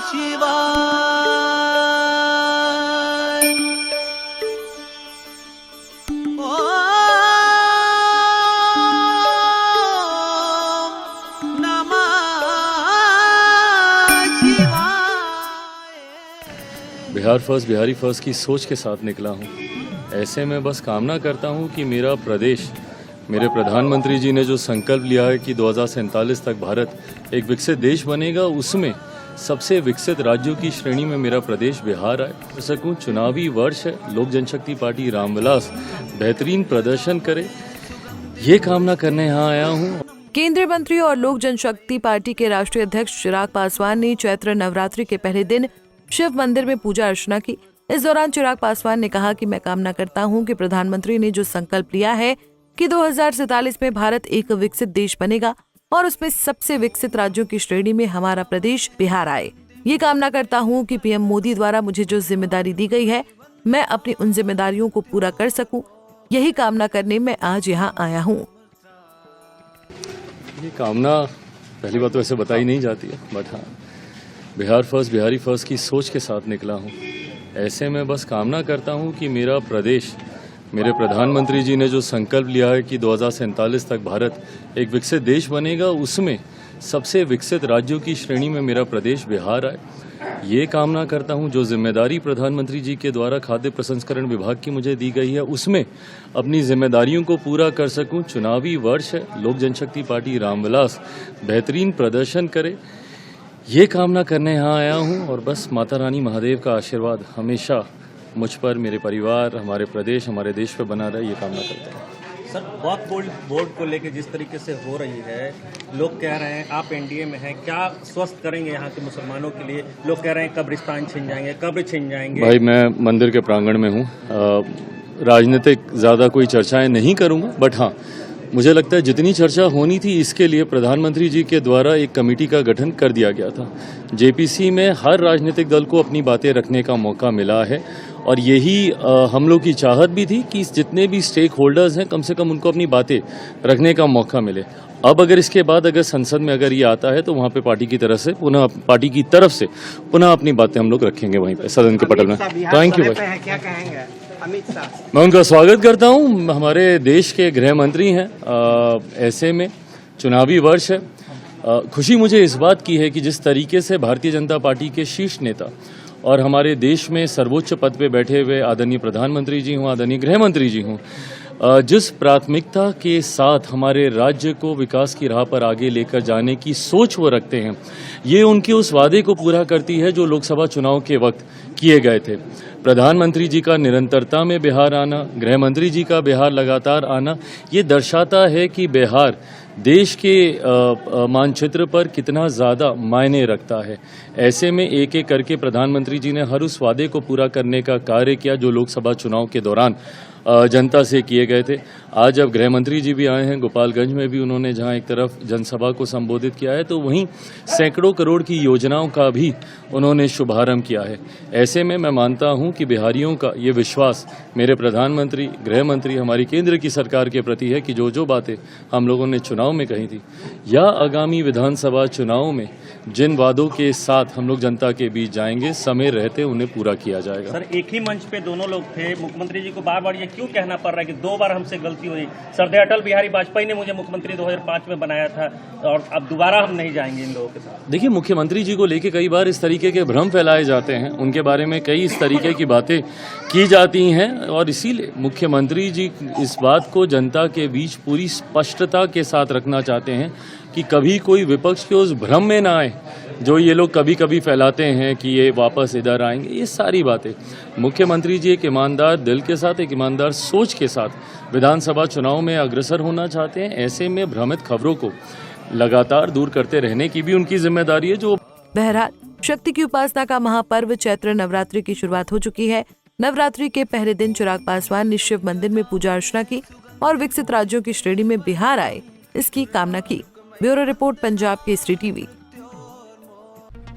शिवाय। ओम नमः शिवाय। बिहार फर्स्ट बिहारी फर्स्ट की सोच के साथ निकला हूँ। ऐसे में बस कामना करता हूँ कि मेरा प्रदेश, मेरे प्रधानमंत्री जी ने जो संकल्प लिया है कि 2047 तक भारत एक विकसित देश बनेगा, उसमें सबसे विकसित राज्यों की श्रेणी में मेरा प्रदेश बिहार आए सकूं। चुनावी वर्ष है, लोक जनशक्ति पार्टी रामविलास बेहतरीन प्रदर्शन करे, ये कामना करने यहाँ आया हूँ। केंद्रीय मंत्री और लोक जनशक्ति पार्टी के राष्ट्रीय अध्यक्ष चिराग पासवान ने चैत्र नवरात्रि के पहले दिन शिव मंदिर में पूजा अर्चना की। इस दौरान चिराग पासवान ने कहा कि मैं कामना करता हूं कि प्रधानमंत्री ने जो संकल्प लिया है कि 2047 में भारत एक विकसित देश बनेगा और उसमें सबसे विकसित राज्यों की श्रेणी में हमारा प्रदेश बिहार आए। ये कामना करता हूं कि पीएम मोदी द्वारा मुझे जो जिम्मेदारी दी गई है, मैं अपनी उन जिम्मेदारियों को पूरा कर सकूं। यही कामना करने मैं आज यहाँ आया हूँ। ये कामना पहली बात तो ऐसे बताई नहीं जाती है, बट हाँ, बिहार फर्स्ट बिहारी फर्स्ट की सोच के साथ निकला हूँ। ऐसे में बस कामना करता हूँ कि मेरा प्रदेश, मेरे प्रधानमंत्री जी ने जो संकल्प लिया है कि 2047 तक भारत एक विकसित देश बनेगा, उसमें सबसे विकसित राज्यों की श्रेणी में मेरा प्रदेश बिहार आए। ये कामना करता हूँ जो जिम्मेदारी प्रधानमंत्री जी के द्वारा खाद्य प्रसंस्करण विभाग की मुझे दी गई है, उसमें अपनी जिम्मेदारियों को पूरा कर सकूँ। चुनावी वर्ष है, लोक जनशक्ति पार्टी रामविलास बेहतरीन प्रदर्शन करे, ये कामना करने यहाँ आया हूँ। और बस माता रानी महादेव का आशीर्वाद हमेशा मुझ पर, मेरे परिवार, हमारे प्रदेश, हमारे देश पे बना रहे, ये कामना करता हूँ। सर, वक्फ बोर्ड को लेकर जिस तरीके से हो रही है, लोग कह रहे हैं आप एनडीए में हैं, क्या स्वस्थ करेंगे यहाँ के मुसलमानों के लिए? लोग कह रहे हैं कब्रिस्तान छिन जाएंगे, कब्र छिन जाएंगे। भाई, मैं मंदिर के प्रांगण में हूँ, राजनीतिक ज़्यादा कोई चर्चाएं नहीं करूँगा, बट हाँ, मुझे लगता है जितनी चर्चा होनी थी इसके लिए प्रधानमंत्री जी के द्वारा एक कमेटी का गठन कर दिया गया था। जेपीसी में हर राजनीतिक दल को अपनी बातें रखने का मौका मिला है और यही हम लोग की चाहत भी थी कि जितने भी स्टेक होल्डर्स हैं, कम से कम उनको अपनी बातें रखने का मौका मिले। अब अगर इसके बाद अगर संसद में अगर ये आता है तो वहाँ पे पार्टी की तरफ से पुनः अपनी बातें हम लोग रखेंगे वहीं पे सदन के पटल में। थैंक यू भाई। क्या कहेंगे अमित शाह? मैं उनका स्वागत करता हूं। हमारे देश के गृह मंत्री हैं। ऐसे में चुनावी वर्ष है। खुशी मुझे इस बात की है कि जिस तरीके से भारतीय जनता पार्टी के शीर्ष नेता और हमारे देश में सर्वोच्च पद पे बैठे हुए आदरणीय प्रधानमंत्री जी हों, आदरणीय गृह मंत्री जी हों, जिस प्राथमिकता के साथ हमारे राज्य को विकास की राह पर आगे लेकर जाने की सोच वो रखते हैं, ये उनके उस वादे को पूरा करती है जो लोकसभा चुनाव के वक्त किए गए थे। प्रधानमंत्री जी का निरंतरता में बिहार आना, गृह मंत्री जी का बिहार लगातार आना, ये दर्शाता है कि बिहार देश के मानचित्र पर कितना ज़्यादा मायने रखता है। ऐसे में एक एक करके प्रधानमंत्री जी ने हर उस वादे को पूरा करने का कार्य किया जो लोकसभा चुनाव के दौरान जनता से किए गए थे। आज जब गृह मंत्री जी भी आए हैं, गोपालगंज में भी उन्होंने जहां एक तरफ जनसभा को संबोधित किया है, तो वहीं सैकड़ों करोड़ की योजनाओं का भी उन्होंने शुभारंभ किया है। ऐसे में मैं मानता हूं कि बिहारियों का ये विश्वास मेरे प्रधानमंत्री, गृह मंत्री, हमारी केंद्र की सरकार के प्रति है कि जो जो बातें हम लोगों ने चुनाव में कही थी या आगामी विधानसभा चुनाव में जिन वादों के साथ हम लोग जनता के बीच जाएंगे, समय रहते उन्हें पूरा किया जाएगा। सर, एक ही मंच पे दोनों लोग थे। मुख्यमंत्री जी को बार बार ये क्यों कहना पड़ रहा है कि 2 बार हमसे गलती हुई? सरदार अटल बिहारी वाजपेयी ने मुझे मुख्यमंत्री 2005 में बनाया था और अब दोबारा हम नहीं जाएंगे इन लोगों के साथ। देखिए, मुख्यमंत्री जी को लेके कई बार इस तरीके के भ्रम फैलाए जाते हैं, उनके बारे में कई इस तरीके की बातें की जाती हैं और इसीलिए मुख्यमंत्री जी इस बात को जनता के बीच पूरी स्पष्टता के साथ रखना चाहते हैं कि कभी कोई विपक्ष के उस भ्रम में ना आए जो ये लोग कभी कभी फैलाते हैं कि ये वापस इधर आएंगे। ये सारी बातें मुख्यमंत्री जी एक ईमानदार दिल के साथ, एक ईमानदार सोच के साथ विधानसभा चुनाव में अग्रसर होना चाहते हैं। ऐसे में भ्रमित खबरों को लगातार दूर करते रहने की भी उनकी जिम्मेदारी है। जो बहरहाल, शक्ति की उपासना का महापर्व चैत्र नवरात्रि की शुरुआत हो चुकी है। नवरात्रि के पहले दिन चिराग पासवान ने शिव मंदिर में पूजा अर्चना की और विकसित राज्यों की श्रेणी में बिहार आए, इसकी कामना की। Bureau report, Punjab Kesari TV.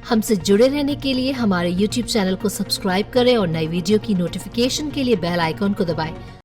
हमसे जुड़े रहने के लिए हमारे YouTube चैनल को सब्सक्राइब करें और नई वीडियो की नोटिफिकेशन के लिए बेल आइकॉन को दबाएं।